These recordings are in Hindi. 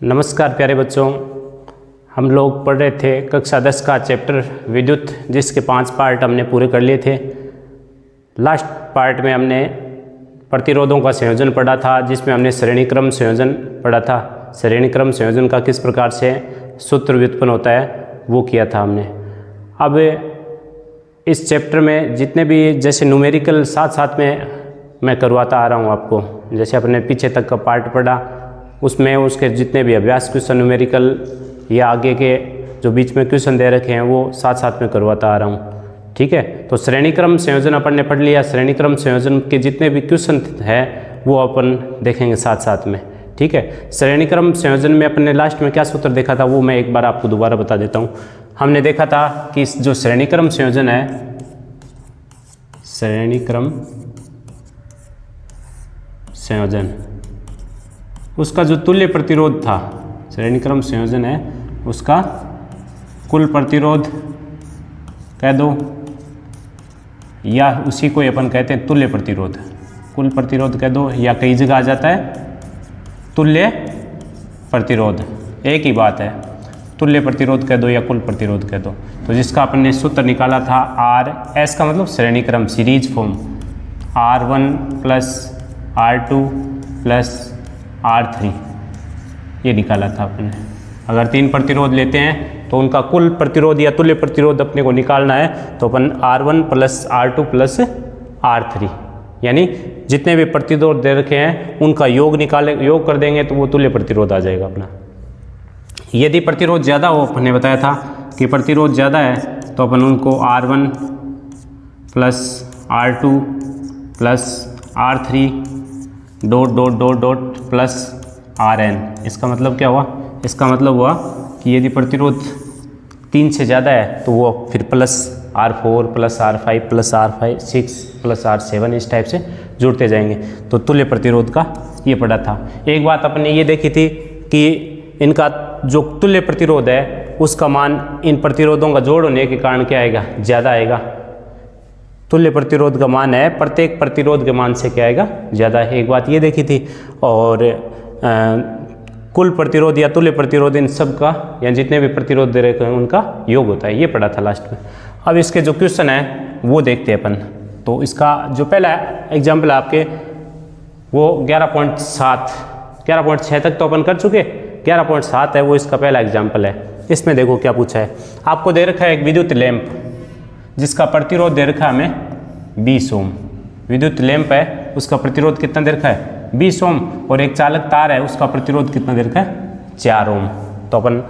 नमस्कार प्यारे बच्चों, हम लोग पढ़ रहे थे कक्षा 10 का चैप्टर विद्युत, जिसके 5 पार्ट हमने पूरे कर लिए थे। लास्ट पार्ट में हमने प्रतिरोधों का संयोजन पढ़ा था, जिसमें हमने श्रेणी क्रम संयोजन पढ़ा था। श्रेणी क्रम संयोजन का किस प्रकार से सूत्र व्युत्पन्न होता है वो किया था हमने। अब इस चैप्टर में जितने भी जैसे न्यूमेरिकल साथ साथ में मैं करवाता आ रहा हूँ आपको, जैसे अपने पीछे तक का पार्ट पढ़ा उसमें उसके जितने भी अभ्यास क्वेश्चन न्यूमेरिकल या आगे के जो बीच में क्वेश्चन दे रखे हैं वो साथ साथ में करवाता आ रहा हूँ। ठीक है, तो श्रेणी क्रम संयोजन अपन ने पढ़ लिया। श्रेणी क्रम संयोजन के जितने भी क्वेश्चन है वो अपन देखेंगे साथ साथ में। ठीक है, श्रेणी क्रम संयोजन में अपन ने लास्ट में क्या सूत्र देखा था वो मैं एक बार आपको दोबारा बता देता हूँ। हमने देखा था कि जो श्रेणी क्रम संयोजन है, श्रेणी क्रम संयोजन, उसका जो तुल्य प्रतिरोध था, श्रेणी क्रम संयोजन है उसका कुल प्रतिरोध कह दो, या उसी को अपन कहते हैं तुल्य प्रतिरोध, कुल प्रतिरोध कह दो, या कई जगह आ जाता है तुल्य प्रतिरोध, एक ही बात है, तुल्य प्रतिरोध कह दो या कुल प्रतिरोध कह दो। तो जिसका अपन ने सूत्र निकाला था आर एस का मतलब श्रेणी क्रम series form, R1 plus R2 plus R3 ये निकाला था अपने। अगर 3 प्रतिरोध लेते हैं तो उनका कुल प्रतिरोध या तुल्य प्रतिरोध अपने को निकालना है, तो अपन R1 plus R2 plus R3 यानी जितने भी प्रतिरोध दे रखे हैं उनका योग कर देंगे तो वो तुल्य प्रतिरोध आ जाएगा अपना। यदि प्रतिरोध ज़्यादा हो, अपने बताया था कि प्रतिरोध ज़्यादा है तो अपन उनको R1 plus R2 plus R3 dot dot dot dot plus Rn। इसका मतलब क्या हुआ? इसका मतलब हुआ कि यदि प्रतिरोध 3 से ज़्यादा है तो वो फिर plus R4 plus R5 plus R6 plus R7 इस टाइप से जुड़ते जाएंगे। तो तुल्य प्रतिरोध का ये पढ़ा था। एक बात अपने ये देखी थी कि इनका जो तुल्य प्रतिरोध है उसका मान इन प्रतिरोधों का जोड़ होने के कारण क्या आएगा? ज़्यादा आएगा। तुल्य प्रतिरोध का मान है प्रत्येक प्रतिरोध के मान से क्या आएगा? ज़्यादा है। एक बात ये देखी थी। और कुल प्रतिरोध या तुल्य प्रतिरोध इन सब का या जितने भी प्रतिरोध दे रहे हैं उनका योग होता है, ये पढ़ा था लास्ट में। अब इसके जो क्वेश्चन है वो देखते हैं अपन। तो इसका जो पहला एग्जाम्पल है आपके वो 11.6 तक तो अपन कर चुके, 11.7 है वो इसका पहला एग्जाम्पल है। इसमें देखो क्या पूछा है आपको। दे रखा है एक विद्युत लैंप जिसका प्रतिरोध दे रखा है हमें 20 ओम। विद्युत लैंप है उसका प्रतिरोध कितना दे रखा है? 20 ओम। और एक चालक तार है उसका प्रतिरोध कितना दे रखा है? 4 ओम। तो अपन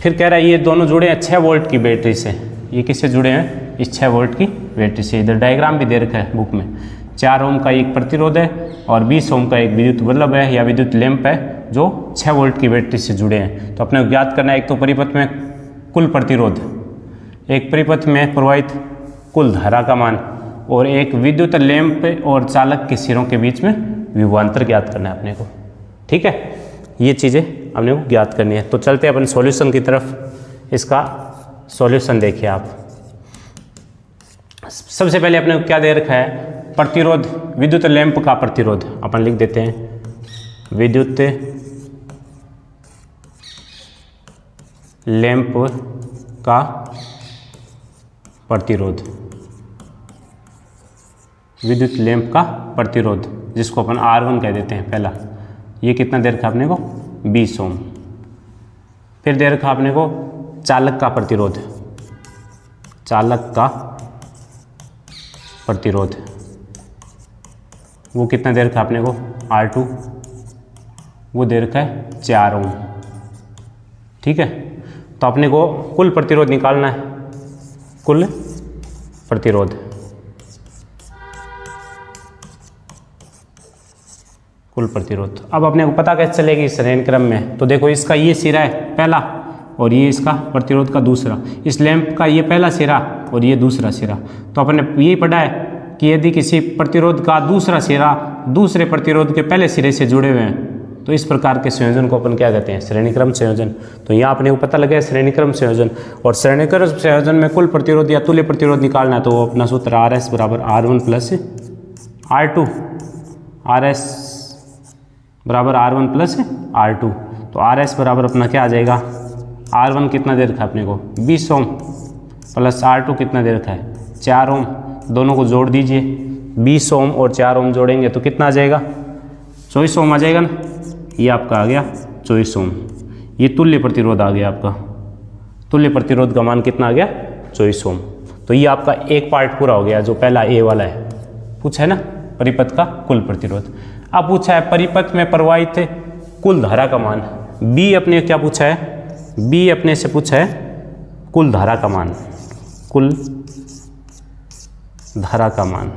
फिर कह रहा है ये दोनों जुड़े हैं 6 वोल्ट की बैटरी से। ये किससे जुड़े हैं? इस 6 वोल्ट की बैटरी से। इधर डायग्राम भी दे रखा है बुक में। 4 ओम का एक प्रतिरोध है और 20 ओम का एक विद्युत बल्ब है या विद्युत लैंप है जो 6 वोल्ट की बैटरी से जुड़े हैं। तो अपने को ज्ञात करना है एक तो परिपथ में कुल प्रतिरोध, एक परिपथ में प्रवाहित कुल धारा का मान, और एक विद्युत लैंप और चालक के सिरों के बीच में विभवांतर ज्ञात करना है अपने को। ठीक है, ये चीज़ें अपने को ज्ञात करनी है। तो चलते हैं अपन सॉल्यूशन की तरफ। इसका सॉल्यूशन देखिए आप। सबसे पहले अपने को क्या दे रखा है? प्रतिरोध, विद्युत लैंप का प्रतिरोध अपन लिख देते हैं, विद्युत लैंप का प्रतिरोध, विद्युत लैंप का प्रतिरोध जिसको अपन R1 कह देते हैं पहला। ये कितना दे रखा अपने को? 20 ओम। फिर दे रखा अपने को चालक का प्रतिरोध, चालक का प्रतिरोध वो कितना दे रखा अपने को? R2, वो दे रखा है 4 ओम। ठीक है, तो अपने को कुल प्रतिरोध निकालना है, कुल प्रतिरोध, कुल प्रतिरोध। अब अपने को पता कैसे चलेगी श्रेणी क्रम में? तो देखो इसका ये सिरा है पहला और ये इसका प्रतिरोध का दूसरा। इस लैंप का ये पहला सिरा और ये दूसरा सिरा। तो अपने यही पढ़ा है कि यदि किसी प्रतिरोध का दूसरा सिरा दूसरे प्रतिरोध के पहले सिरे से जुड़े हुए हैं तो इस प्रकार के संयोजन को अपन क्या कहते हैं? श्रेणी क्रम संयोजन। तो यहाँ अपने को पता लगा है श्रेणी क्रम संयोजन। और श्रेणी क्रम संयोजन में कुल प्रतिरोध या तुल्य प्रतिरोध निकालना है तो वो अपना सूत्र RS बराबर R1 प्लस R2, RS बराबर R1 प्लस R2। तो आर एस बराबर अपना क्या आ जाएगा, R1 कितना दे रखा है अपने को 20 ओम प्लस R2 कितना दे रखा है 4 ओम, दोनों को जोड़ दीजिए, 20 ओम और 4 ओम जोड़ेंगे तो कितना आ जाएगा 24 ओम आ जाएगा ना। ये आपका आ गया 24 ओम। ये तुल्य प्रतिरोध आ गया आपका, तुल्य प्रतिरोध का मान कितना आ गया 24 ओम। तो ये आपका एक पार्ट पूरा हो गया जो पहला ए वाला है, पूछा है ना परिपथ का कुल प्रतिरोध। अब पूछा है परिपथ में प्रवाहित कुल धारा का मान। बी अपने क्या पूछा है, बी अपने से पूछा है कुल धारा का मान, कुल धारा का मान,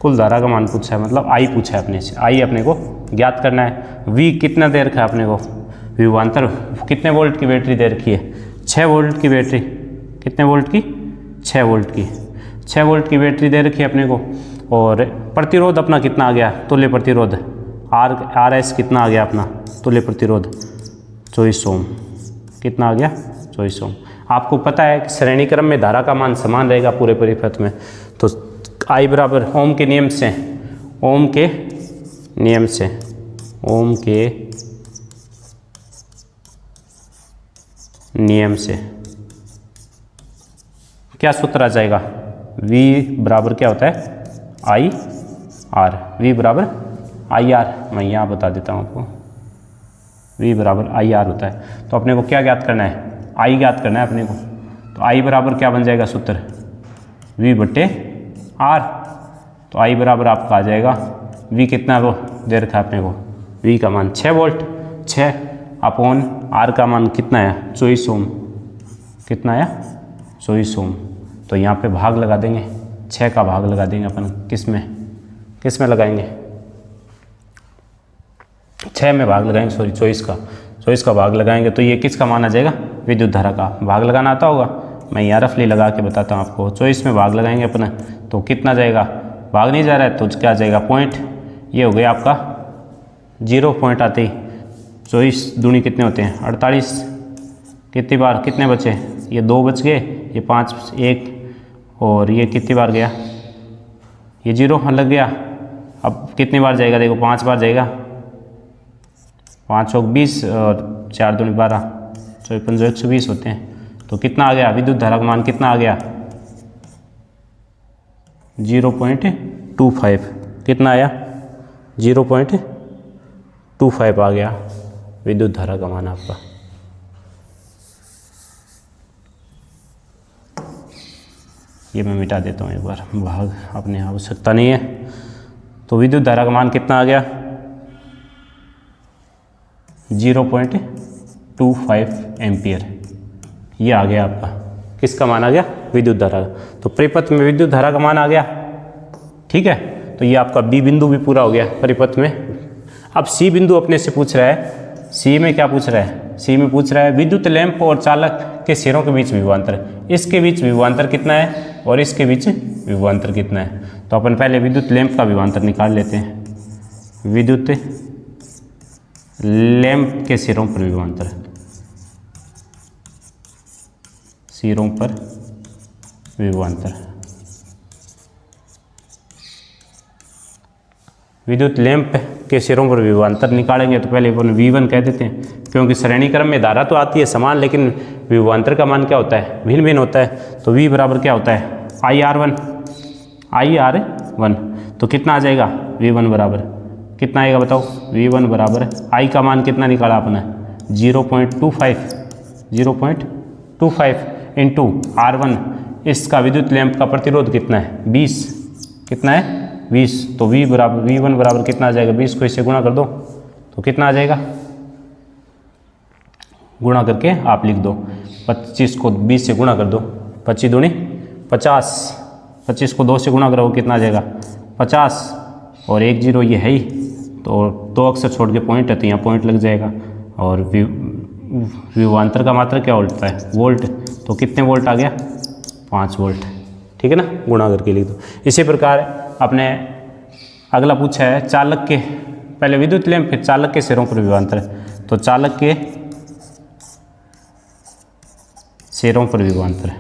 कुल धारा का मान पूछा है, मतलब आई पूछा है अपने से, आई अपने को ज्ञात करना है। वी कितना दे रखा है अपने को, विभवांतर कितने वोल्ट की बैटरी दे रखी है 6 वोल्ट की बैटरी, कितने वोल्ट की 6 वोल्ट की, 6 वोल्ट की बैटरी दे रखी है अपने को। और प्रतिरोध अपना कितना आ गया, तुल्य प्रतिरोध आर एस कितना आ गया अपना तुल्य प्रतिरोध 24 ओम, कितना आ गया 24 ओम। आपको पता है कि श्रेणी क्रम में धारा का मान समान रहेगा पूरे परिपथ में, तो आई बराबर ओम के नियम से, ओम के नियम से, ओम के नियम से क्या सूत्र आ जाएगा, V बराबर क्या होता है आई आर, V बराबर आई आर, मैं यहाँ बता देता हूँ आपको, V बराबर आई आर होता है। तो अपने को क्या ज्ञात करना है, आई ज्ञात करना है अपने को। तो आई बराबर क्या बन जाएगा सूत्र, V बटे आर। तो आई बराबर आपका आ जाएगा, V कितना वो दे रखा है अपने को, V का मान 6 वोल्ट, 6 अपॉन आर का मान कितना है 24 ओम, कितना आया 24 ओम। तो यहाँ पे भाग लगा देंगे, 6 का भाग लगा देंगे अपन, किस में लगाएंगे 6 में भाग लगाएंगे, सॉरी 24 का भाग लगाएंगे। तो ये किसका मान आ जाएगा, विद्युत धारा का। भाग लगाना आता होगा, मैं यहाँ रफली लगा के बताता हूँ आपको। 24 में भाग लगाएंगे अपने, तो कितना जाएगा, भाग नहीं जा रहा है तो क्या जाएगा पॉइंट, ये हो गया आपका 0 पॉइंट आते ही 24 दूनी कितने होते हैं 48, कितनी बार कितने बचे, ये 2 बच गए, ये 5 1, और ये कितनी बार गया, ये 0 लग गया। अब कितनी बार जाएगा, देखो 5 बार जाएगा, 5 चौक 20 और 4 दूनी 12, 54 120 होते हैं। तो कितना आ गया, विद्युत धारा का मान कितना आ गया 0.25, कितना आया 0.25 आ गया विद्युत धारा का मान आपका। ये मैं मिटा देता हूँ एक बार, भाग अपने आवश्यकता नहीं है। तो विद्युत धारा का मान कितना आ गया 0.25 एम्पियर, ये आ गया आपका, किसका मान आ गया विद्युत धारा का। तो परिपथ में विद्युत धारा का मान आ गया, ठीक है। तो ये आपका बी बिंदु भी पूरा हो गया परिपथ में। अब सी बिंदु अपने से पूछ रहा है, सी में क्या पूछ रहा है, सी में पूछ रहा है विद्युत लैंप और चालक के सिरों के बीच विभवांतर, इसके बीच विभवांतर कितना है और इसके बीच विभवांतर कितना है। तो अपन पहले विद्युत लैंप का विभवांतर निकाल लेते हैं, विद्युत लैंप के सिरों पर विभवांतर, सिरों पर विभवांतर, विद्युत लैंप के सिरों पर विभवांतर निकालेंगे तो पहले अपन V1 कह देते हैं, क्योंकि श्रेणी क्रम में धारा तो आती है समान, लेकिन विभवांतर का मान क्या होता है भिन्न भिन्न होता है। तो V बराबर क्या होता है IR1, तो कितना आ जाएगा V1 बराबर कितना आएगा बताओ, V1 बराबर I का मान कितना निकाला आपने 0.25 इंटू R1, इसका विद्युत लैंप का प्रतिरोध कितना है 20, कितना है 20। तो V1 बराबर कितना आ जाएगा, 20 को इससे गुणा कर दो तो कितना आ जाएगा, गुणा करके आप लिख दो, 25 को 20 से गुणा कर दो, 25 दूनी 50, 25 को 2 से गुणा करो कितना आ जाएगा 50, और 1 0 ये है ही, तो 2 अक्षर छोड़ के पॉइंट है तो यहाँ पॉइंट लग जाएगा। और विभवांतर का मात्रा क्या होता है वोल्ट, तो कितने वोल्ट आ गया 5 वोल्ट, ठीक है ना, गुणा करके लिख दो। इसी प्रकार अपने अगला पूछा है चालक के, पहले विद्युत लैंप फिर चालक के सिरों पर विभवांतर, तो चालक के सिरों पर विभवांतर,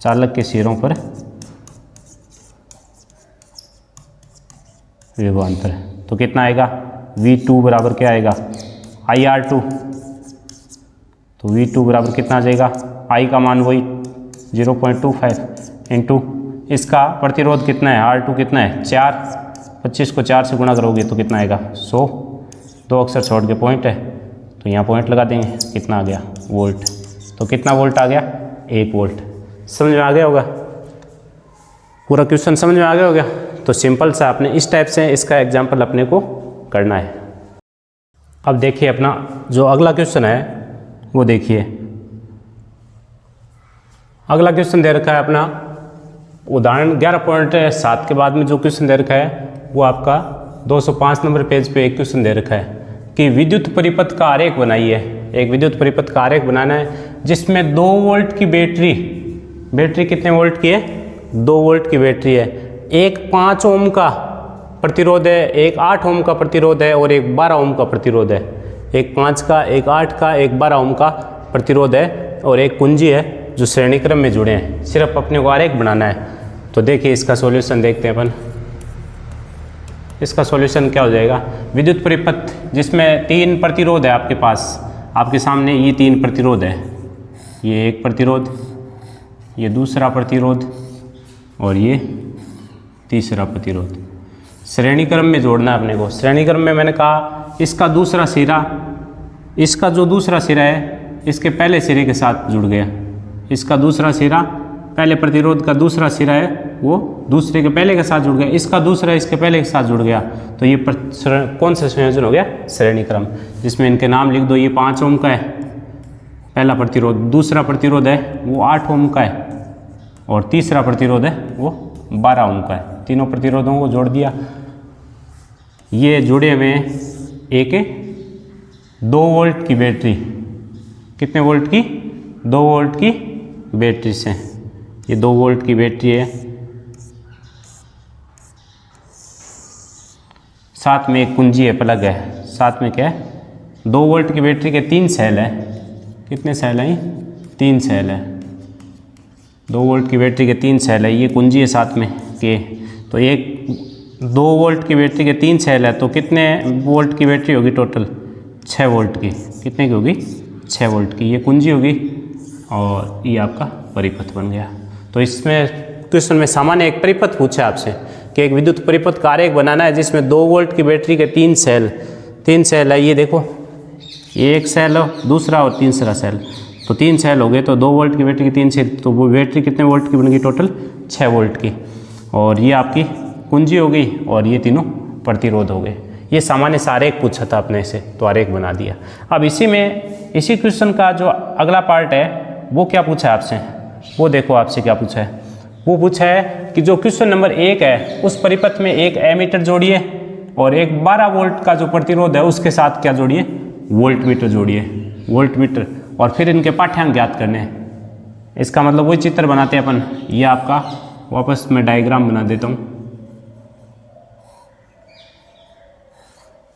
चालक के सिरों पर विभवांतर तो कितना आएगा V2 बराबर क्या आएगा IR2। तो V2 बराबर कितना आ जाएगा, I का मान वही 0.25 इंटू इसका प्रतिरोध कितना है R2 कितना है 4, 25 को 4 से गुणा करोगे तो कितना आएगा 100, 2 अक्षर छोड़ के पॉइंट है तो यहाँ पॉइंट लगा देंगे, कितना आ गया वोल्ट। तो कितना वोल्ट आ गया 1 वोल्ट। समझ में आ गया होगा, पूरा क्वेश्चन समझ में आ गया होगा। तो सिंपल सा आपने इस टाइप से इसका एग्जाम्पल अपने को करना है। अब देखिए अपना जो अगला क्वेश्चन है वो देखिए, अगला क्वेश्चन दे रखा है अपना उदाहरण 11.7 के बाद में जो क्वेश्चन दे रखा है वो आपका 205 नंबर पेज पे एक क्वेश्चन दे रखा है कि विद्युत परिपथ का आरेख बनाइए। एक विद्युत परिपथ का आरेख बनाना है जिसमें 2 वोल्ट की बैटरी कितने वोल्ट की है 2 वोल्ट की बैटरी है, एक 5 ओम का प्रतिरोध है, एक 8 ओम का प्रतिरोध है और एक 12 ओम का प्रतिरोध है। एक 5 का, एक 8 का, एक 12 ओम का प्रतिरोध है और एक कुंजी है जो श्रेणी क्रम में जुड़े हैं। सिर्फ अपने को आरेख बनाना है। तो देखिए इसका सॉल्यूशन देखते हैं अपन। इसका सॉल्यूशन क्या हो जाएगा, विद्युत परिपथ जिसमें 3 प्रतिरोध है आपके पास, आपके सामने ये 3 प्रतिरोध है, ये एक प्रतिरोध, ये दूसरा प्रतिरोध और ये तीसरा प्रतिरोध। श्रेणी क्रम में जोड़ना है अपने को। श्रेणी क्रम में मैंने कहा इसका दूसरा सिरा, इसका जो दूसरा सिरा है इसके पहले सिरे के साथ जुड़ गया, इसका दूसरा सिरा पहले प्रतिरोध का दूसरा सिरा है वो दूसरे के पहले के साथ जुड़ गया, इसका दूसरा इसके पहले के साथ जुड़ गया। तो ये कौन सा संयोजन हो गया, श्रेणी क्रम, जिसमें इनके नाम लिख दो। ये 5 ओम का है पहला प्रतिरोध, दूसरा प्रतिरोध है वो 8 ओम का है और तीसरा प्रतिरोध है वो 12 ओम का है। तीनों प्रतिरोधों को जोड़ दिया, ये जुड़े हुए एक 2 वोल्ट की बैटरी, कितने वोल्ट की 2 वोल्ट की बैटरी से, ये 2 वोल्ट की बैटरी है, साथ में एक कुंजी है, प्लग है, साथ में क्या है 2 वोल्ट की बैटरी के 3 सेल है। कितने सेल हैं, 3 सेल है। 2 वोल्ट की बैटरी के 3 सेल है, ये कुंजी है साथ में के। तो एक 2 वोल्ट की बैटरी के 3 सेल है तो कितने वोल्ट की बैटरी होगी टोटल, 6 वोल्ट की। कितने की होगी, 6 वोल्ट की। ये कुंजी होगी और ये आपका परिपथ बन गया। तो इसमें क्वेश्चन में सामान्य एक परिपथ पूछा आपसे कि एक विद्युत परिपथ का आरेख बनाना है जिसमें 2 वोल्ट की बैटरी के 3 सेल है। ये देखो, ये एक सेल हो, दूसरा और तीसरा सेल, तो 3 सेल हो गए। तो 2 वोल्ट की बैटरी की 3 सेल, तो वो बैटरी कितने वोल्ट की बन गई टोटल, 6 वोल्ट की। और ये आपकी कुंजी हो गई और ये तीनों प्रतिरोध हो गए। ये सामान्य सा आरेख पूछा था अपने से, तो आरेख बना दिया। अब इसी क्वेश्चन का जो अगला पार्ट है वो क्या पूछा है आपसे, वो देखो आपसे क्या पूछा है। वो पूछा है कि जो क्वेश्चन नंबर 1 है उस परिपथ में एक एमीटर जोड़िए और एक 12 वोल्ट का जो प्रतिरोध है उसके साथ क्या जोड़िए, वोल्ट मीटर जोड़िए, वोल्ट मीटर, और फिर इनके पाठ्यांक ज्ञात करने हैं। इसका मतलब वही चित्र बनाते हैं अपन। ये आपका वापस मैं डायग्राम बना देता हूँ।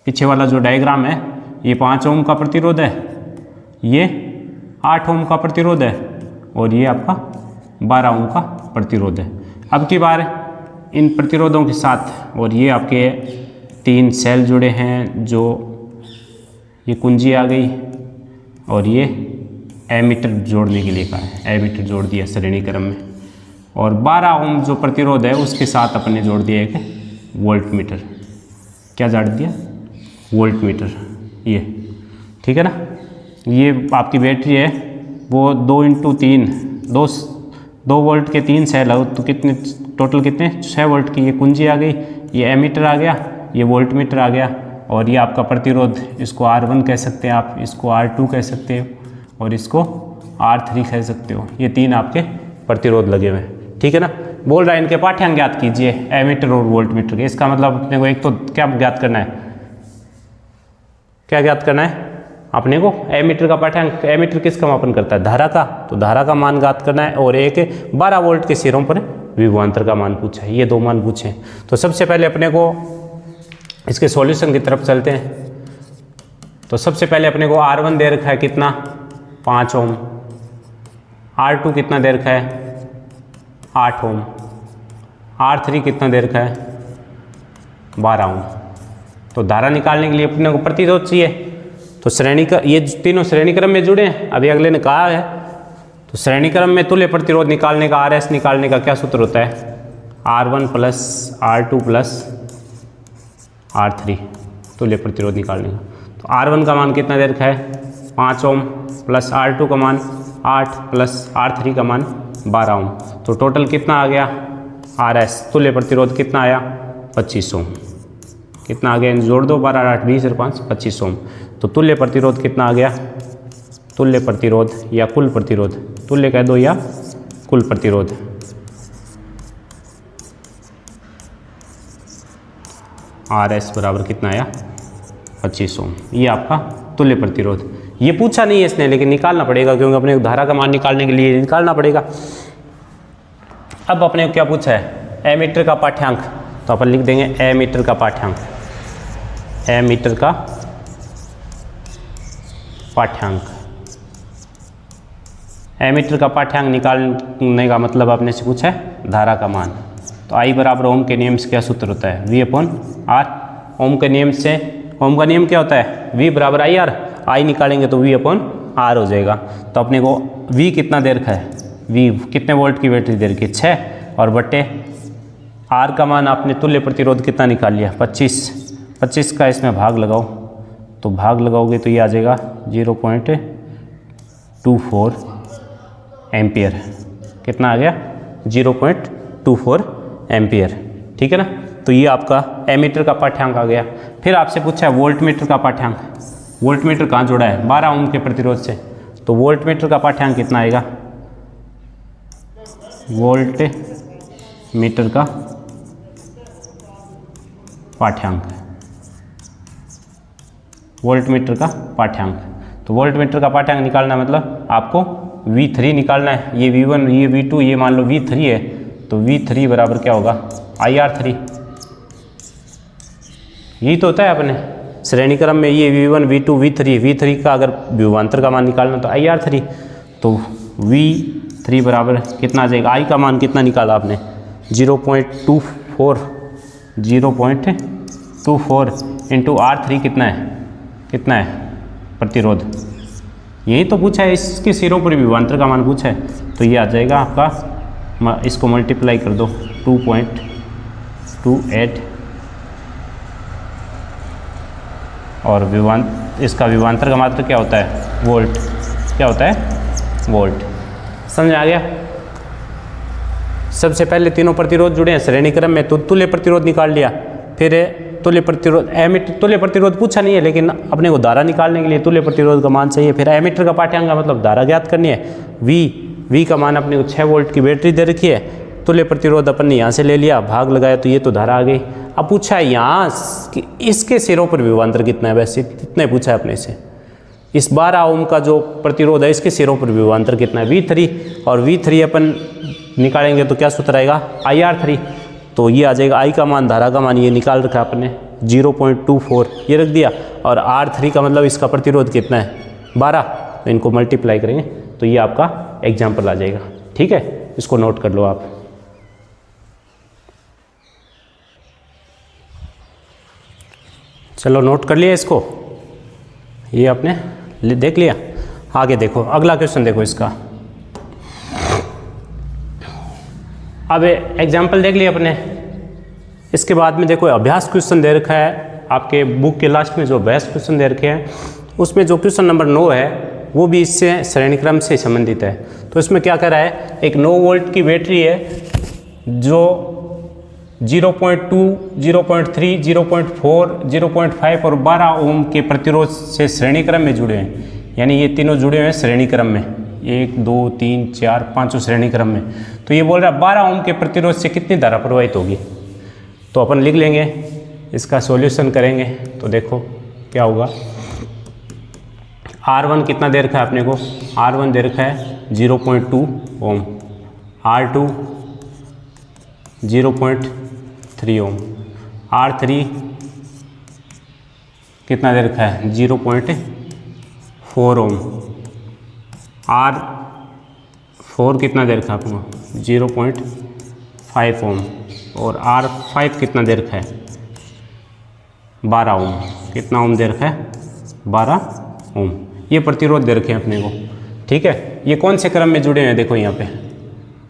पीछे वाला जो डायग्राम है ये 5 ओम का प्रतिरोध है, ये 8 ओम का प्रतिरोध है और ये आपका 12 ओम का प्रतिरोध है। अब की बार इन प्रतिरोधों के साथ और ये आपके 3 सेल जुड़े हैं, जो ये कुंजी आ गई और ये एमीटर जोड़ने के लिए कहा है, एमीटर जोड़ दिया श्रेणी क्रम में। और 12 ओम जो प्रतिरोध है उसके साथ अपने जोड़ दिया एक वोल्ट मीटर। क्या जोड़ दिया, वोल्ट मीटर। ये ठीक है ना। ये आपकी बैटरी है वो 2 × 3 2 वोल्ट के 3 सेल है, तो कितने टोटल कितने, 6 वोल्ट की। ये कुंजी आ गई, ये एमीटर आ गया, ये वोल्ट मीटर आ गया और ये आपका प्रतिरोध, इसको R1 कह सकते हैं आप, इसको R2 कह सकते हो और इसको R3 कह सकते हो। ये 3 आपके प्रतिरोध लगे हुए हैं, ठीक है ना। बोल रहा है इनके पाठ्यांक ज्ञात कीजिए एमीटर और वोल्ट मीटर के। इसका मतलब अपने को एक तो क्या ज्ञात करना है, क्या ज्ञात करना है अपने को, एमीटर का पाठ्यांक। एमीटर किसका मापन करता है, धारा का, तो धारा का मान ज्ञात करना है। और एक 12 वोल्ट के सिरों पर विभवांतर का मान पूछा है, ये 2 मान पूछे। तो सबसे पहले अपने को इसके सॉल्यूशन की तरफ चलते हैं। तो सबसे पहले अपने को R1 दे रखा है कितना, 5 ओम, R2 कितना दे रखा है, 8 ओम, R3 कितना दे रखा है, 12 ओम। तो धारा निकालने के लिए अपने को प्रतिरोध चाहिए। तो श्रेणी का ये तीनों श्रेणी क्रम में जुड़े हैं, अभी अगले ने कहा है। तो श्रेणी क्रम में तुल्य प्रतिरोध निकालने का, RS निकालने का क्या सूत्र होता है? R1 plus R2 plus R3, तुल्य प्रतिरोध निकालने का। तो R1 का मान कितना दे रखा है? 5 ओम प्लस R2 का मान 8 प्लस R3 का मान 12 ओम। तो टोटल कितना आ गया? RS तुल्य प्रतिरोध कितना आया? 25 ओम। कितना आ गया? जोड़ दो, 12 8 20 और 5 25 ओम। तो तुल्य प्रतिरोध कितना आ गया? तुल्य प्रतिरोध या कुल प्रतिरोध, तुल्य कह दो या कुल प्रतिरोध, RS बराबर कितना आया? 25 ओम। ये आपका तुल्य प्रतिरोध। ये पूछा नहीं है इसने, लेकिन निकालना पड़ेगा क्योंकि अपने धारा का मान निकालने के लिए निकालना पड़ेगा। अब अपने को क्या पूछा है? एमीटर का पाठ्यांक। तो अपन लिख देंगे एमीटर का पाठ्यांक, एमीटर का पाठ्यांक। एमीटर का पाठ्यांक निकालने का मतलब आपने से पूछा है धारा का मान। तो I बराबर ओम के नियम से क्या सूत्र होता है? V/R। ओम के नियम से, ओम का नियम क्या होता है? V बराबर IR। I निकालेंगे तो V/R हो जाएगा। तो अपने को V कितना दे रखा है? V कितने वोल्ट की बैटरी दे रखी है? 6 और बट्टे R का मान आपने तुल्य प्रतिरोध कितना निकाल लिया? 25। 25 का इसमें भाग लगाओ, तो भाग लगाओगे तो ये आ जाएगा 0.24 एम्पियर। कितना आ गया? 0.24 एम्पियर। ठीक है ना? तो ये आपका एमीटर का पाठ्यांक आ गया। फिर आपसे पूछा है वोल्टमीटर का पाठ्यांक। वोल्टमीटर कहाँ जोड़ा है? 12 ओम के प्रतिरोध से। तो वोल्टमीटर का पाठ्यांक कितना आएगा? वोल्टमीटर का पाठ्यांक, वोल्टमीटर का पाठ्यांक। तो वोल्टमीटर का पाठ्यांक निकालना मतलब आपको V3 निकालना है। ये V1, ये V2, ये मान लो V3 है। तो V3 बराबर क्या होगा? IR3। यही तो होता है अपने श्रेणी क्रम में, ये V1, V2, V3 का अगर विभवांतर का मान निकालना तो IR3। तो V3 बराबर कितना आ जाएगा? I का मान कितना निकाला आपने? 0.24 इंटू R3 कितना है? कितना है प्रतिरोध? यही तो पूछा है, इसके सिरों पर विभवांतर का मान पूछा है। तो ये आ जाएगा आपका, इसको मल्टीप्लाई कर दो 2.28 और इसका विभवांतर का मात्रा क्या होता है? वोल्ट। क्या होता है? वोल्ट। समझ आ गया? सबसे पहले तीनों प्रतिरोध जुड़े हैं श्रेणी क्रम में, तो तुल्य प्रतिरोध निकाल लिया। फिर तुल्य प्रतिरोध, एमीटर तुल्य प्रतिरोध पूछा नहीं है, लेकिन अपने को धारा निकालने के लिए तुल्य प्रतिरोध का मान चाहिए। फिर एमीटर का पाठ्यांक का मतलब धारा ज्ञात करनी है। V का मान अपने को 6 वोल्ट की बैटरी दे रखी है। तुल्य प्रतिरोध अपन ने यहाँ से ले लिया, भाग लगाया तो ये तो धारा आ गई। अब पूछा है यहाँ कि इसके सिरों पर विभवांतर कितना है? बस इतना ही पूछा है अपने से। इस 12 ओम का जो प्रतिरोध है इसके सिरों पर विभवांतर कितना है? V3। और V3 अपन निकालेंगे तो क्या सूत्र आएगा? IR3। तो ये आ जाएगा I का मान, धारा का मान ये निकाल रखा आपने 0.24 ये रख दिया। और R3 का मतलब इसका प्रतिरोध कितना है? 12। तो इनको मल्टीप्लाई करेंगे तो ये आपका एग्जाम्पल आ जाएगा। ठीक है, इसको नोट कर लो आप। चलो नोट कर लिया इसको, ये आपने देख लिया। आगे देखो, अगला क्वेश्चन देखो इसका। अब एग्जाम्पल देख लिया अपने। इसके बाद में देखो अभ्यास क्वेश्चन दे रखा है आपके बुक के लास्ट में। जो अभ्यास क्वेश्चन दे रखे हैं उसमें जो क्वेश्चन नंबर 9 है वो भी इससे श्रेणी क्रम से संबंधित है। तो इसमें क्या कर रहा है? एक 9 वोल्ट की बैटरी है जो 0.2, 0.3, 0.4, 0.5 और 12 ओम के प्रतिरोध से श्रेणी क्रम में जुड़े हैं। यानी ये तीनों जुड़े हुए हैं श्रेणी क्रम में, 1 2 3 4 5 श्रेणी क्रम में। तो ये बोल रहा है 12 ओम के प्रतिरोध से कितनी धारा प्रवाहित होगी। तो अपन लिख लेंगे, इसका सॉल्यूशन करेंगे तो देखो क्या होगा। R1 कितना दे रखा है अपने को? R1 दे रखा है 0.2 ओम, R2 0.3 ओम, R3 कितना दे रखा है? 0.4 ओम, R4 कितना दे रखा है आपको? 0.5 ओम और R5 कितना दे रखा है? 12 ओम। कितना ओम दे रखा है? 12 ओम। ये प्रतिरोध दे रखे हैं अपने को, ठीक है। ये कौन से क्रम में जुड़े हुए हैं? देखो यहाँ पे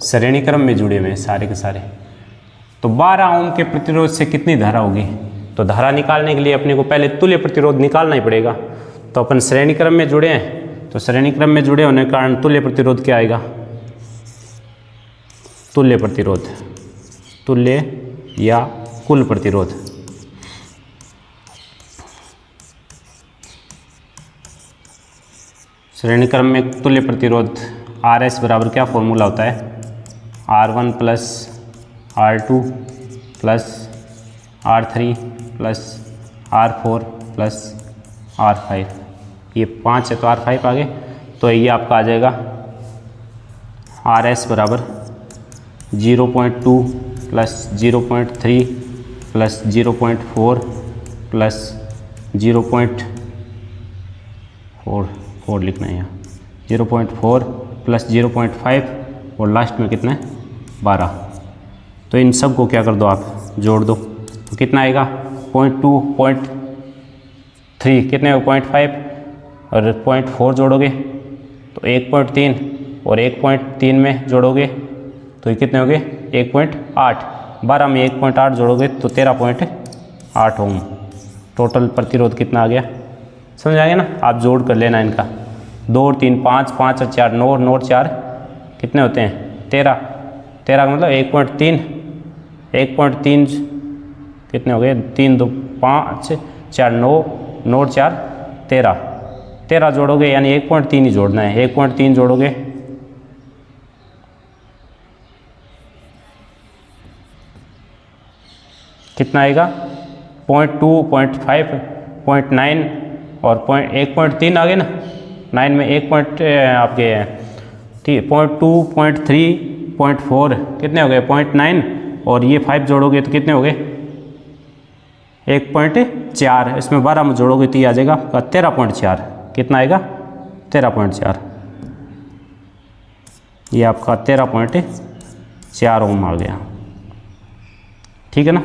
श्रेणी क्रम में जुड़े हुए हैं सारे के सारे। तो 12 ओम के प्रतिरोध से कितनी धारा होगी? तो धारा निकालने के लिए अपने को पहले तुल्य प्रतिरोध निकालना ही पड़ेगा। तो अपन श्रेणी क्रम में जुड़े हैं, तो श्रेणी क्रम में जुड़े होने के कारण तुल्य प्रतिरोध क्या आएगा? तुल्य प्रतिरोध, तुल्य या कुल प्रतिरोध। श्रेणी क्रम में तुल्य प्रतिरोध RS बराबर क्या फॉर्मूला होता है? R1 plus R2 plus R3 plus R4 plus R5। ये 5 है तो R5 आगे, तो ये आपका आ जाएगा RS बराबर 0.2 प्लस 0.3 प्लस 0.4 प्लस 0.4 लिखना है यहाँ, 0.4 प्लस 0.5 और लास्ट में कितना है? 12। तो इन सब को क्या कर दो आप? जोड़ दो। तो कितना आएगा? 0.2 0.3 कितने हो? 0.5 और 0.4 जोड़ोगे तो 1.3 और 1.3 में जोड़ोगे तो ये कितने हो गए? 1.8। 12 में 1.8 जोड़ोगे तो 13.8 ओम। टोटल प्रतिरोध कितना आ गया? समझ आ गया ना? आप जोड़ कर लेना इनका। 2 और 3 5, 5 और 4 9 और 9 और 4 कितने होते हैं? 13। 13 का मतलब 1.3 कितने हो गए? 3 2 5 4 9 9 और 4 13। 13 जोड़ोगे यानी 1.3 ही जोड़ना है। 1.3 जोड़ोगे कितना आएगा? 0.2 0.5 0.9 और 1.3 आ गए ना। 9 में 1 आपके 0.2 0.3 0.4 कितने हो गए? 0.9 और ये 5 जोड़ोगे तो कितने हो गए? 1.4। इसमें 12 में जोड़ोगे तो ये आ जाएगा आपका 13.4। कितना आएगा? 13.4। ये आपका 13.4 ओम आ गया, ठीक है ना?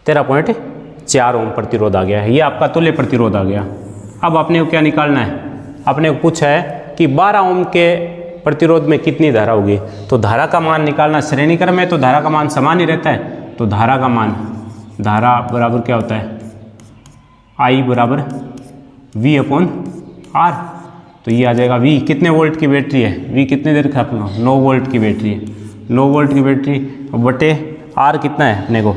13.4 ओम प्रतिरोध आ गया है। ये आपका तुल्य प्रतिरोध आ गया। अब अपने को क्या निकालना है? अपने को पूछा है कि 12 ओम के प्रतिरोध में कितनी धारा होगी। तो धारा का मान निकालना, श्रेणी क्रम में तो धारा का मान समान ही रहता है। तो धारा का मान, धारा बराबर क्या होता है? I बराबर V/R। तो ये आ जाएगा V। कितने वोल्ट की बैटरी है? V कितने देर का? 9 वोल्ट की बैटरी है। 9 वोल्ट की बैटरी बटे R कितना है अपने को?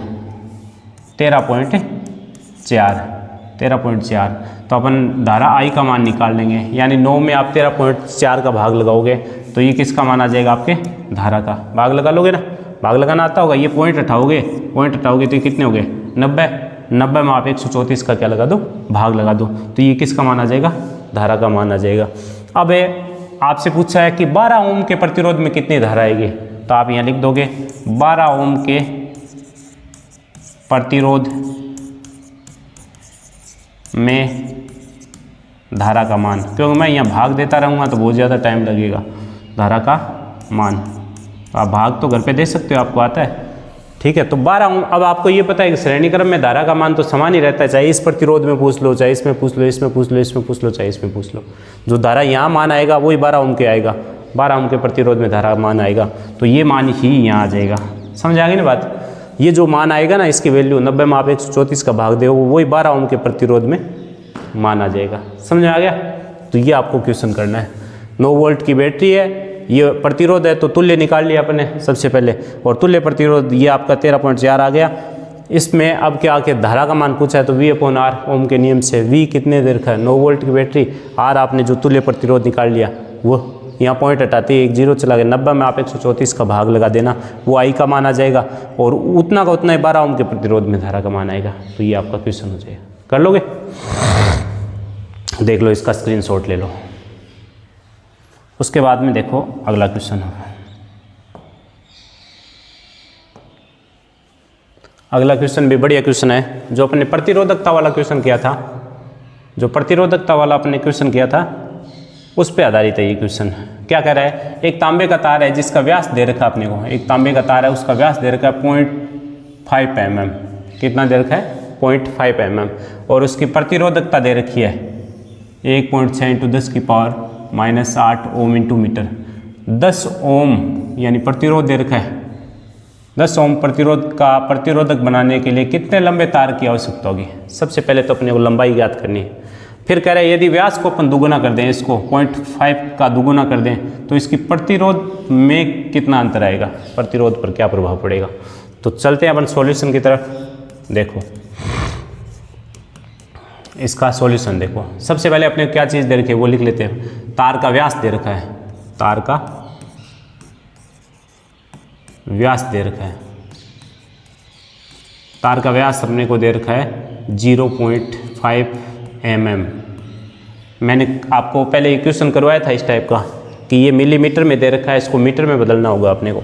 13.4। तो अपन धारा I का मान निकाल लेंगे, यानी 9 में आप 13.4 का भाग लगाओगे तो ये किसका मान आ जाएगा? आपके धारा का। भाग लगा लोगे ना? भाग लगाना आता होगा। ये पॉइंट हटाओगे तो ये कितने हो गए? 90। 90 में आप 134 का क्या लगा दो? भाग लगा दो। तो ये किसका मान आ जाएगा? धारा का मान आ जाएगा। अब आपसे पूछा है कि 12 ओम के प्रतिरोध में कितनी धारा आएगी। तो आप यहाँ लिख दोगे 12 ओम के प्रतिरोध में धारा का मान, क्योंकि मैं यहाँ भाग देता रहूँगा तो बहुत ज़्यादा टाइम लगेगा। धारा का मान तो आप भाग तो घर पे दे सकते हो, आपको आता है, ठीक है। तो 12 ओम। अब आपको ये पता है कि श्रेणी क्रम में धारा का मान तो समान ही रहता है, चाहे इस प्रतिरोध में पूछ लो, चाहे इसमें पूछ लो, इसमें पूछ लो, इसमें पूछ लो, चाहे इसमें पूछ लो। जो धारा यहाँ मान आएगा वही 12 ओम के आएगा। 12 ओम के प्रतिरोध में धारा मान आएगा तो ये मान ही यहाँ आ जाएगा। समझ आ गई ना बात? ये जो मान आएगा ना, इसकी वैल्यू 90 में आप 134 का भाग दे, वही 12 ओम के प्रतिरोध में मान आ जाएगा। समझ आ गया? तो ये आपको क्वेश्चन करना है। 9 वोल्ट की बैटरी है, ये प्रतिरोध है, तो तुल्य निकाल लिया अपने सबसे पहले, और तुल्य प्रतिरोध ये आपका 13.4 आ गया। इसमें अब क्या आके धारा का मान पूछा है तो V/R ओम के नियम से V कितने देर का है? 9 वोल्ट की बैटरी। R आपने जो तुल्य प्रतिरोध निकाल लिया वो यहाँ पॉइंट हटाते ही 1 0 चला गया। 90 में आप 134 का भाग लगा देना, वो I का मान आ जाएगा, और उतना का उतना ही 12 ओम के प्रतिरोध में धारा का मान आएगा। तो ये आपका क्वेश्चन हो जाएगा। कर लोगे? देख लो, इसका स्क्रीनशॉट ले लो। उसके बाद में देखो अगला क्वेश्चन होगा। अगला क्वेश्चन भी बढ़िया क्वेश्चन है, जो अपने प्रतिरोधकता वाला क्वेश्चन किया था। जो प्रतिरोधकता वाला अपने क्वेश्चन किया था उस पे आधारित है ये क्वेश्चन। क्या कह रहा है? एक तांबे का तार है जिसका व्यास दे रखा अपने को। एक तांबे का तार है, उसका व्यास दे रखा है 0.5 mm। कितना दे रखा है 0.5 mm, और उसकी प्रतिरोधकता दे रखी है 1.6 × 10⁻⁻8 ओम इंटू मीटर। 10 ओम यानी प्रतिरोध दे रखा है। 10 ओम प्रतिरोध का प्रतिरोधक बनाने के लिए कितने लंबे तार की आवश्यकता होगी? सबसे पहले तो अपने को लंबाई ज्ञात करनी है। फिर कह रहे हैं यदि व्यास को अपन दुगुना कर दें, इसको 0.5 का दुगुना कर दें तो इसकी प्रतिरोध में कितना अंतर आएगा, प्रतिरोध पर क्या प्रभाव पड़ेगा। तो चलते हैं अपन सॉल्यूशन की तरफ। देखो इसका सॉल्यूशन देखो, सबसे पहले अपने क्या चीज़ दे रखी है वो लिख लेते हैं। तार का व्यास दे रखा है, तार का व्यास दे रखा है। तार का व्यास अपने को दे रखा है 0.5 mm। मैंने आपको पहले इक्वेशन करवाया था इस टाइप का कि ये मिलीमीटर में दे रखा है, इसको मीटर में बदलना होगा अपने को।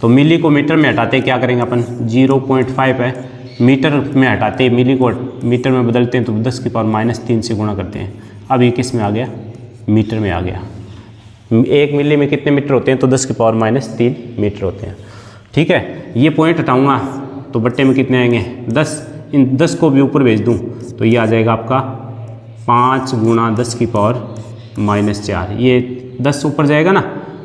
तो मिली को मीटर में हटाते क्या करेंगे अपन, 0.5 है, मीटर में हटाते मिली को मीटर में बदलते हैं तो 10⁻³ से गुणा करते हैं। अब ये किस में आ गया, मीटर में आ गया। 1 मिली में कितने मीटर होते हैं, तो 10⁻³ मीटर होते हैं। ठीक है, ये पॉइंट हटाऊंगा तो बट्टे में कितने आएंगे 10। इन 10 को भी ऊपर भेज दूं तो ये आ जाएगा आपका 5 × 10⁻⁴। ये 10 ऊपर जाएगा ना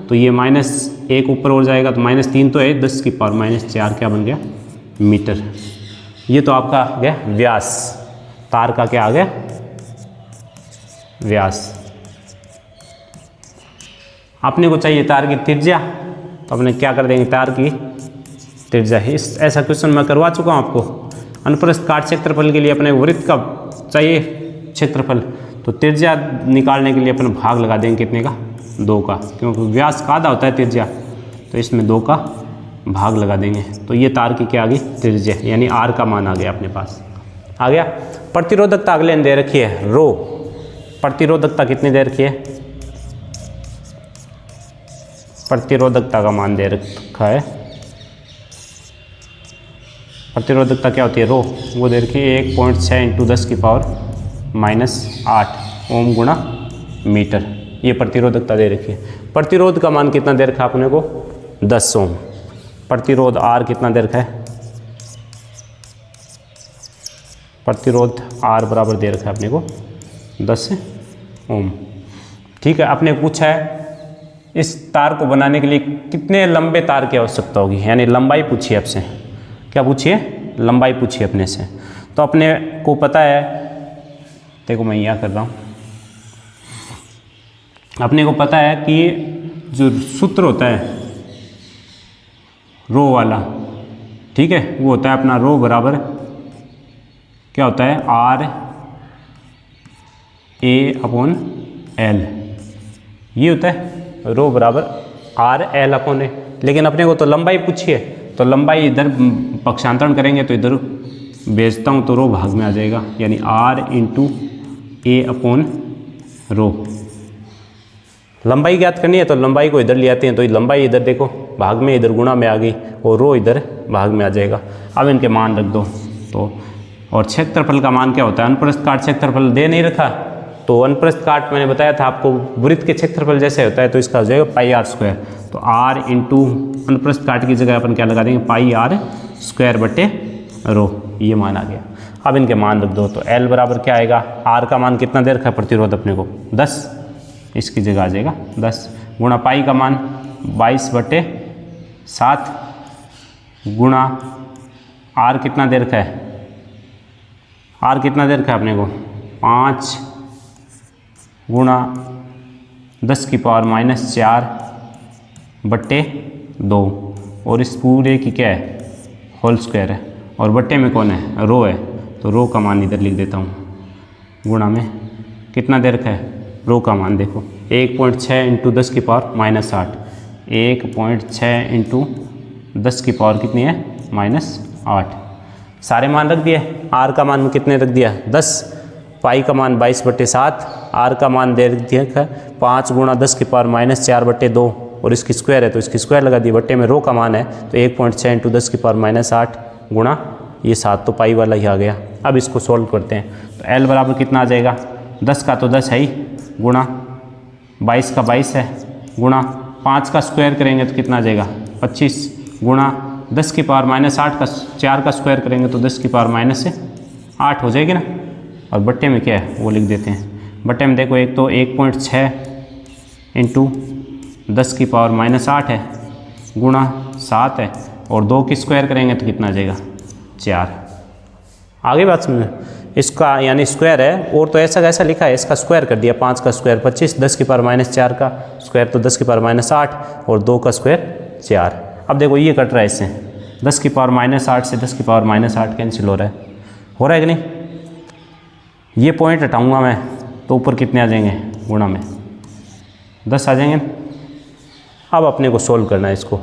तो ये -1 ऊपर और जाएगा तो -3 तो है, 10⁻⁴ क्या बन गया, मीटर। ये तो आपका आ गया व्यास, तार का क्या आ गया, व्यास। अपने को चाहिए तार की त्रिज्या, तो अपने क्या कर देंगे, तार की त्रिज्या। इस ऐसा क्वेश्चन मैं करवा चुका हूँ आपको। अनुप्रस्थ काट क्षेत्रफल के लिए अपने वृत्त का चाहिए क्षेत्रफल, तो त्रिज्या निकालने के लिए अपन भाग लगा देंगे कितने का, 2 का, क्योंकि व्यास का आधा होता है त्रिज्या, तो इसमें 2 का भाग लगा देंगे। तो ये तार की क्या आ गई, त्रिज्या, यानी R का मान आ गया अपने पास, आ गया। प्रतिरोधकता अगले दे रखी है रो। प्रतिरोधकता कितनी दे रखी है, प्रतिरोधकता का मान दे रखा है। प्रतिरोधकता क्या होती है, रो, वो दे रखी है 1.6 × 10⁻⁸ ओम गुणा मीटर। ये प्रतिरोधकता दे रखी है। प्रतिरोध का मान कितना दे रखा है अपने को, 10 ओम। प्रतिरोध R कितना दे रखा है, प्रतिरोध R बराबर दे रखा है अपने को 10 ओम। ठीक है, आपने पूछा है इस तार को बनाने के लिए कितने लंबे तार की आवश्यकता होगी, यानी लंबाई पूछी है आपसे। क्या पूछिए, लंबाई पूछिए अपने से। तो अपने को पता है, देखो मैं यहाँ कर रहा हूँ, अपने को पता है कि जो सूत्र होता है रो वाला, ठीक है, वो होता है अपना रो बराबर क्या होता है, RA/L। ये होता है रो बराबर RL/A। लेकिन अपने को तो लंबाई पूछी है, तो लंबाई इधर पक्षांतरण करेंगे तो इधर भेजता हूँ तो रो भाग में आ जाएगा, यानी R × A/रो। लंबाई ज्ञात करनी है तो लंबाई को इधर ले आते हैं, तो लंबाई इधर देखो भाग में, इधर गुणा में आ गई, और रो इधर भाग में आ जाएगा। अब इनके मान रख दो तो, और क्षेत्रफल का मान क्या होता है, अनुप्रस्थ काट क्षेत्रफल दे नहीं रखा, तो अनुप्रस्थ काट मैंने बताया था आपको वृत्त के क्षेत्रफल जैसे होता है, तो इसका हो जाएगा πr²। तो R × अनुप्रस्थ काट की जगह अपन क्या लगा देंगे, πr²/रो। ये मान आ गया। अब इनके मान रख दो तो L बराबर क्या आएगा, R का मान कितना दे रखा है प्रतिरोध अपने को 10, इसकी जगह आ जाएगा 10, गुणा पाई का मान 22/7 गुणा R कितना दे रखा है, R कितना दे रखा है अपने को 5 गुणा 10⁻⁴/2, और इस पूरे की क्या है, होल स्क्वायर है, और बट्टे में कौन है, रो है, तो रो का मान इधर लिख देता हूँ, गुणा में कितना दे रखा है, रो का मान देखो 1.6 × 10⁻⁸, 1.6 × 10⁻⁷ कितनी है, -8। सारे मान रख दिए। R का मान कितने रख दिया 10, पाई का मान 22/7, R का मान दे दिया 5 गुणा 10⁻⁴/2, और इसकी स्क्वायर है तो इसकी स्क्वायर लगा दी, बट्टे में रो का मान है तो 1.6 × 10⁻⁸ गुणा ये 7, तो पाई वाला ही आ गया। अब इसको सोल्व करते हैं तो L बराबर कितना आ जाएगा, 10 का तो 10 है ही, गुणा 22 का 22 है, गुणा 5 का स्क्वायर करेंगे तो कितना आ जाएगा 25, गुणा 10 की पावर -8 का 4 का स्क्वायर करेंगे तो 10 की पावर -8 हो जाएगी ना। और बट्टे में क्या है वो लिख देते हैं। बट्टे में देखो एक तो 1.6 इंटू 10 की पावर -8 है गुणा 7 है, और 2 की स्क्वायर करेंगे तो कितना आ जाएगा 4। आगे बात समझ, इसका यानी स्क्वायर है, और तो ऐसा कैसा लिखा है, इसका स्क्वायर कर दिया, 5 का स्क्वायर 25, 10 की पावर -4 का स्क्वायर तो 10 की पावर -8 और 2 का स्क्वायर 4। अब देखो ये कट रहा है इससे, 10 की पावर -8 से 10 की पावर -8 कैंसिल हो रहा है कि नहीं। ये पॉइंट हटाऊंगा मैं तो ऊपर कितने आ जाएंगे गुणा में 10 आ जाएंगे। अब अपने को सोल्व करना है इसको,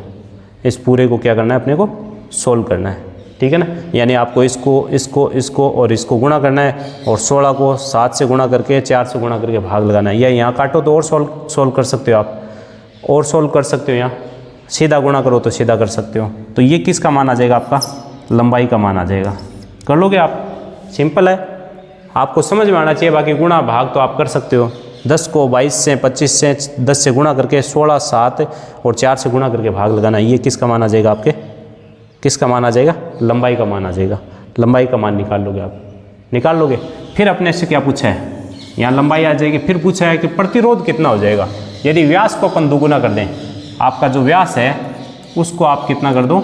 इस पूरे को क्या करना है, अपने को सोल्व करना है, ठीक है ना। यानी आपको इसको और इसको गुणा करना है, और 16 को 7 से गुणा करके 4 से गुणा करके भाग लगाना है। या यहाँ काटो तो और सोल्व कर सकते हो आप, और सोल्व कर सकते हो, यहाँ सीधा गुणा करो तो सीधा कर सकते हो। तो ये किसका मान आ जाएगा, आपका लंबाई का मान आ जाएगा। कर लोगे आप, सिंपल है, आपको समझ में आना चाहिए। बाकी गुणा भाग तो आप कर सकते हो। 10 को 22 से 25 से 10 से गुणा करके 16, 7 और 4 से गुणा करके भाग लगाना। ये किसका मान आ जाएगा, आपके किसका मान आ जाएगा, लंबाई का मान आ जाएगा। लंबाई का मान निकाल लोगे आप, निकाल लोगे। फिर अपने से क्या पूछा है, यहाँ लंबाई आ जाएगी। फिर पूछा है कि प्रतिरोध कितना हो जाएगा। यदि व्यास को अपन दोगुना कर दें, आपका जो व्यास है उसको आप कितना कर दो,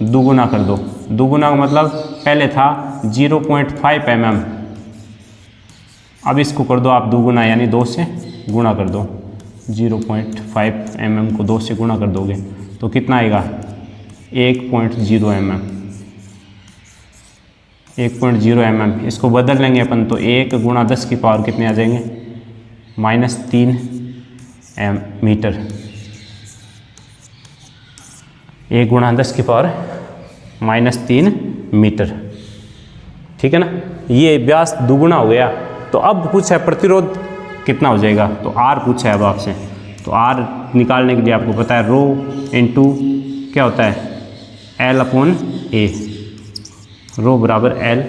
दोगुना कर दो। दोगुना का मतलब पहले था 0.5 mm, अब इसको कर दो आप दोगुना, यानी 2 से गुणा कर दो। 0.5 mm को 2 से गुणा कर दोगे तो कितना आएगा 1.0 mm। 1.0 mm इसको बदल लेंगे अपन तो 1 गुणा 10 की पावर कितने आ जाएंगे -3 मीटर। 1 गुणा 10 की पावर -3 मीटर, ठीक है ना। ये व्यास दुगुना हो गया। तो अब पूछा है प्रतिरोध कितना हो जाएगा, तो R पूछा है अब आपसे। तो R निकालने के लिए आपको पता है रो इंटू क्या होता है L/A। रो बराबर L,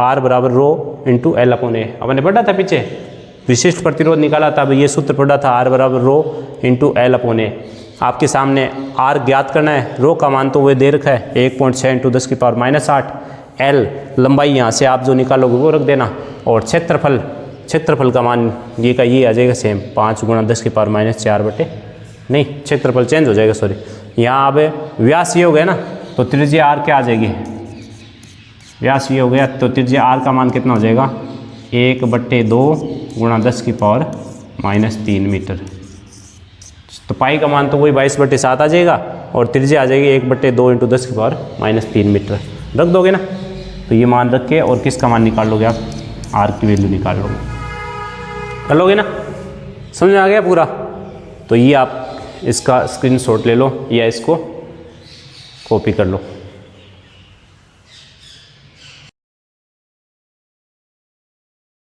R बराबर रो इंटू L/A। अपने पढ़ा था पीछे, विशिष्ट प्रतिरोध निकाला था, अब ये सूत्र पढ़ा था R बराबर रो इंटू L/A। आपके सामने R ज्ञात करना है, रो का मान तो वो दे रखा है 1.6 इंटू 10 की पावर -8, L लंबाई यहाँ से आप जो निकालोगे वो रख देना, और क्षेत्रफल का मान ये का ये आ जाएगा सेम 5 गुणा 10 की पावर -4 बटे, नहीं क्षेत्रफल चेंज हो जाएगा, सॉरी। यहाँ अब व्यास ये हो गया ना, तो त्रिज्या R क्या आ जाएगी, व्यास ये हो गया तो त्रिज्या R का मान कितना हो जाएगा 1/2 गुणा 10 की पावर -3 मीटर। तो पाई का मान तो वही 22/7 आ जाएगा, और त्रिज्या आ जाएगी 1/2 इंटू 10 की पावर -3 मीटर। रख दोगे ना, तो ये मान रख के और किसका मान निकाल लोगे आप, R की वैल्यू निकाल लोगे, कर लोगे ना। समझ में आ गया पूरा। तो ये आप इसका स्क्रीनशॉट ले लो या इसको कॉपी कर लो।